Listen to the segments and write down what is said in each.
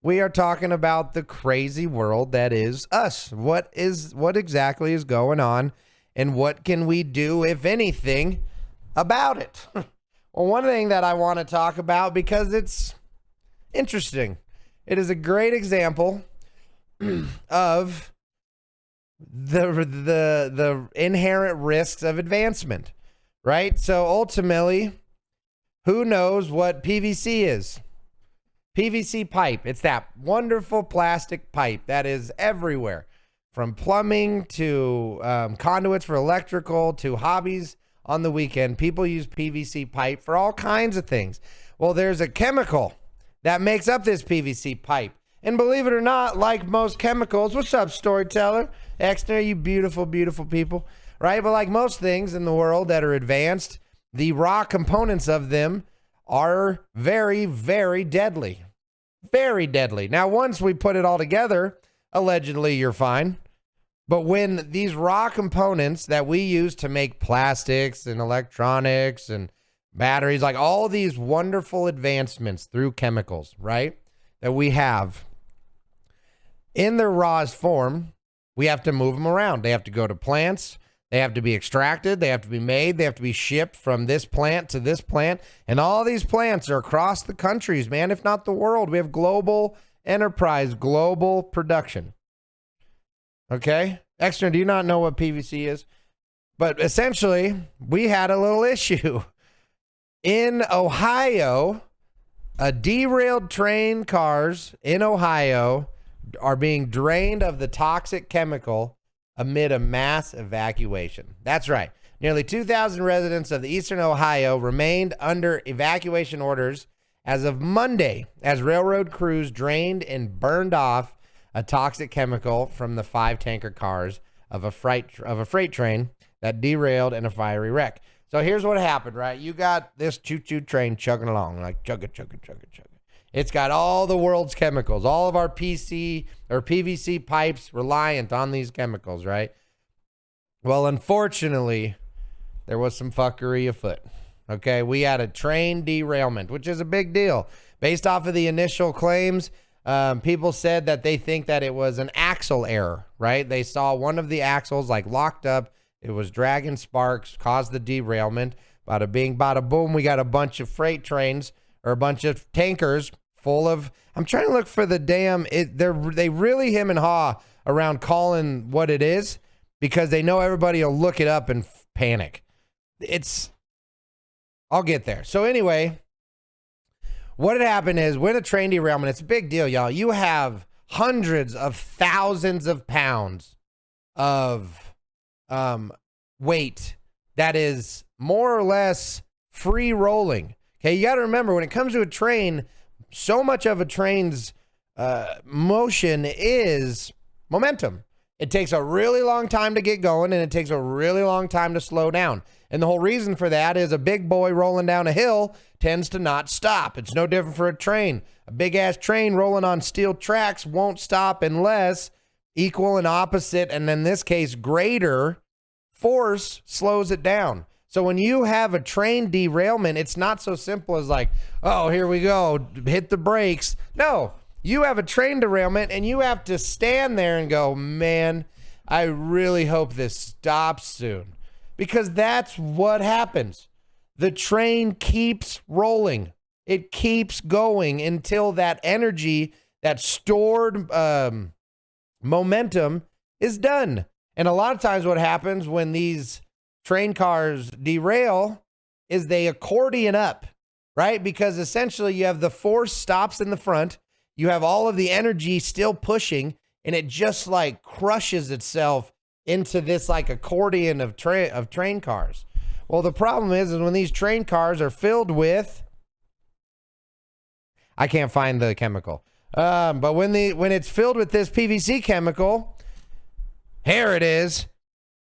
We are talking about the crazy world that is us. What exactly is going on, and what can we do, if anything, about it? Well, one thing that I want to talk about, because it's interesting, it is a great example of the inherent risks of advancement, right? So ultimately, who knows what PVC is? PVC pipe. It's that wonderful plastic pipe that is everywhere, from plumbing to conduits for electrical to hobbies on the weekend. People use PVC pipe for all kinds of things. Well, there's a chemical that makes up this PVC pipe. And believe it or not, like most chemicals, what's up, storyteller? Exner, you beautiful, beautiful people, right? But like most things in the world that are advanced, the raw components of them are very, very deadly. Very deadly. Now, once we put it all together, allegedly you're fine. But when these raw components that we use to make plastics and electronics and batteries, like all these wonderful advancements through chemicals, right, that we have, in their rawest form, we have to move them around. They have to go to plants. They have to be extracted. They have to be made. They have to be shipped from this plant to this plant. And all these plants are across the countries, man, if not the world. We have global enterprise, global production. Okay? Extra, do you not know what PVC is? But essentially, we had a little issue. In Ohio, derailed train cars in Ohio are being drained of the toxic chemical amid a mass evacuation. That's right. Nearly 2,000 residents of the eastern Ohio remained under evacuation orders as of Monday as railroad crews drained and burned off a toxic chemical from the 5 tanker cars of a freight train that derailed in a fiery wreck. So here's what happened, right? You got this choo-choo train chugging along, like chugga, chugga, chugga, chugga. It's got all the world's chemicals, all of our PVC pipes reliant on these chemicals, right? Well, unfortunately, there was some fuckery afoot. Okay, we had a train derailment, which is a big deal. Based off of the initial claims, people said that they think that it was an axle error, right? They saw one of the axles like locked up. It was dragging sparks, caused the derailment. Bada bing, bada boom. We got a bunch of freight trains or a bunch of tankers full of, I'm trying to look for the damn, they really hem and haw around calling what it is because they know everybody will look it up and panic. I'll get there. So anyway, what had happened is when a train derailment, it's a big deal, y'all. You have hundreds of thousands of pounds of weight that is more or less free rolling. Okay, you got to remember when it comes to a train, so much of a train's motion is momentum. It takes a really long time to get going, and it takes a really long time to slow down. And the whole reason for that is a big boy rolling down a hill tends to not stop. It's no different for a train. A big-ass train rolling on steel tracks won't stop unless equal and opposite, and in this case, greater force slows it down. So when you have a train derailment, it's not so simple as like, oh, here we go, hit the brakes. No, you have a train derailment and you have to stand there and go, man, I really hope this stops soon. Because that's what happens. The train keeps rolling. It keeps going until that energy, that stored momentum is done. And a lot of times what happens when these train cars derail is they accordion up, right? Because essentially you have the force stops in the front, you have all of the energy still pushing, and it just like crushes itself into this like accordion of train cars. Well, the problem is when these train cars are filled with, I can't find the chemical, but when it's filled with this PVC chemical, here it is,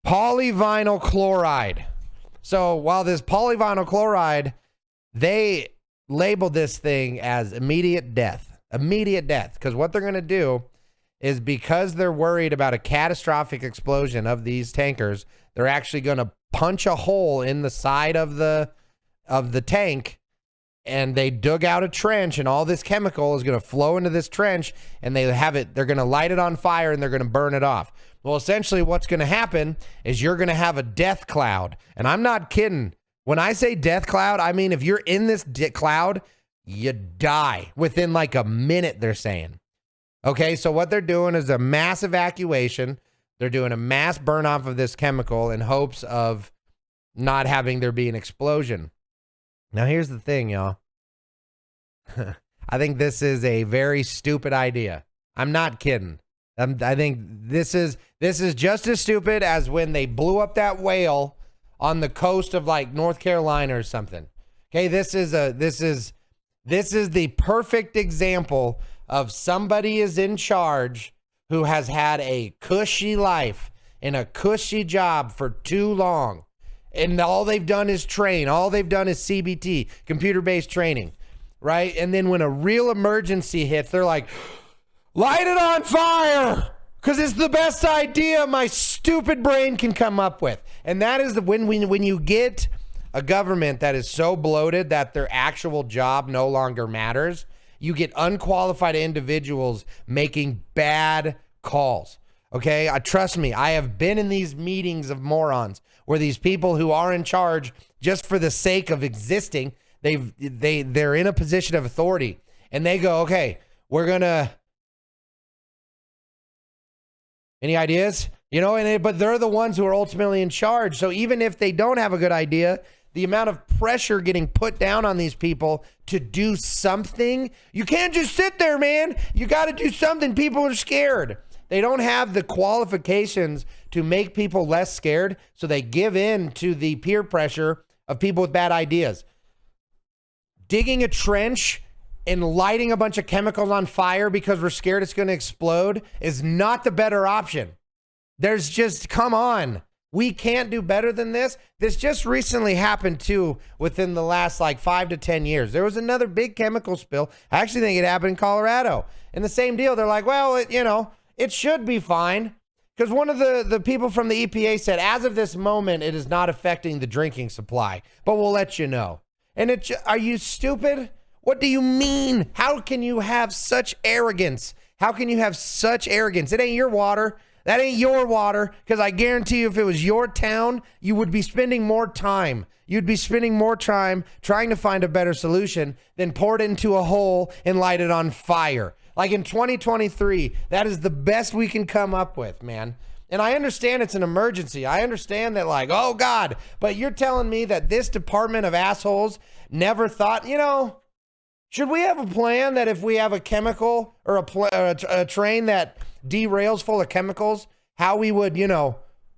polyvinyl chloride. So while this polyvinyl chloride, they labeled this thing as immediate death, because what they're going to do is, because they're worried about a catastrophic explosion of these tankers, they're actually going to punch a hole in the side of the tank and they dug out a trench, and all this chemical is going to flow into this trench, and they're going to light it on fire, and they're going to burn it off. Well, essentially what's going to happen is you're going to have a death cloud. And I'm not kidding. When I say death cloud, I mean, if you're in this cloud, you die within like a minute, they're saying. Okay, so what they're doing is a mass evacuation. They're doing a mass burn off of this chemical in hopes of not having there be an explosion. Now, here's the thing, y'all. I think this is a very stupid idea. I'm not kidding. I think this is just as stupid as when they blew up that whale on the coast of like North Carolina or something. Okay, this is the perfect example of somebody is in charge who has had a cushy life and a cushy job for too long. And all they've done is train. All they've done is CBT, computer-based training, right? And then when a real emergency hits, they're like, light it on fire, because it's the best idea my stupid brain can come up with. And that is when you get a government that is so bloated that their actual job no longer matters, you get unqualified individuals making bad calls. Okay, trust me, I have been in these meetings of morons where these people who are in charge just for the sake of existing, they're in a position of authority, and they go, okay, we're gonna. Any ideas? You know, but they're the ones who are ultimately in charge. So even if they don't have a good idea, the amount of pressure getting put down on these people to do something, you can't just sit there, man. You got to do something. People are scared. They don't have the qualifications to make people less scared, so they give in to the peer pressure of people with bad ideas. Digging a trench and lighting a bunch of chemicals on fire because we're scared it's going to explode is not the better option. There's just, come on. We can't do better than this. This just recently happened too within the last like 5 to 10 years. There was another big chemical spill. I actually think it happened in Colorado. And the same deal. They're like, well, it should be fine. Because one of the people from the EPA said, as of this moment, it is not affecting the drinking supply, but we'll let you know. And are you stupid? What do you mean? How can you have such arrogance? How can you have such arrogance? It ain't your water. That ain't your water. Because I guarantee you, if it was your town, you would be spending more time. You'd be spending more time trying to find a better solution than pour it into a hole and light it on fire. Like in 2023, that is the best we can come up with, man. And I understand it's an emergency. I understand that, like, oh God, but you're telling me that this department of assholes never thought, should we have a plan that if we have a chemical or a train that derails full of chemicals, how we would,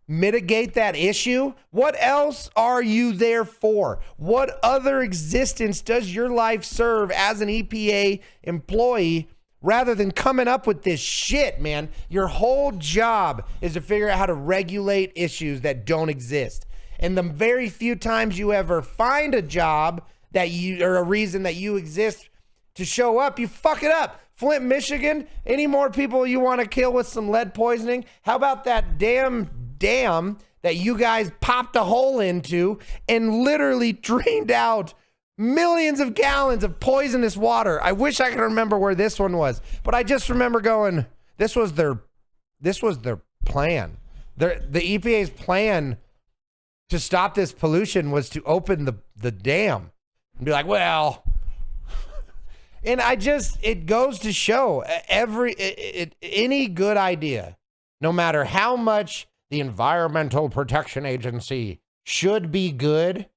mitigate that issue? What else are you there for? What other existence does your life serve as an EPA employee rather than coming up with this shit, man? Your whole job is to figure out how to regulate issues that don't exist. And the very few times you ever find a job or a reason that you exist to show up, you fuck it up. Flint, Michigan, any more people you want to kill with some lead poisoning? How about that damn dam that you guys popped a hole into and literally drained out millions of gallons of poisonous water? I wish I could remember where this one was, but I just remember going, this was their plan. The EPA's plan to stop this pollution was to open the dam and be like, well, and it goes to show any good idea, no matter how much the Environmental Protection Agency should be good,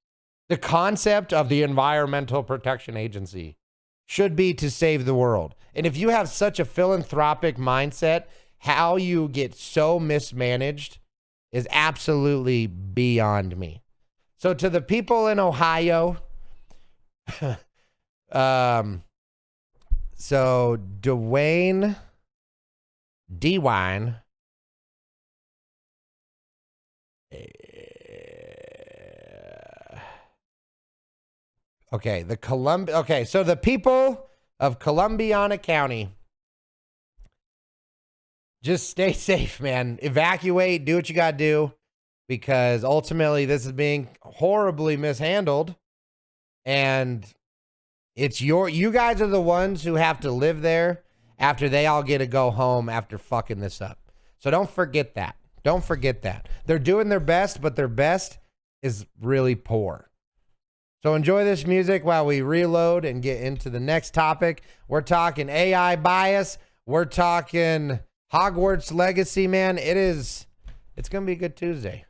the concept of the Environmental Protection Agency should be to save the world. And if you have such a philanthropic mindset, how you get so mismanaged is absolutely beyond me. So to the people in Ohio, so DeWine, so the people of Columbiana County, just stay safe, man. Evacuate, do what you got to do, because ultimately this is being horribly mishandled. And You guys are the ones who have to live there after they all get to go home after fucking this up. So don't forget that. Don't forget that. They're doing their best, but their best is really poor. So enjoy this music while we reload and get into the next topic. We're talking AI bias. We're talking Hogwarts Legacy, man. It's going to be a good Tuesday.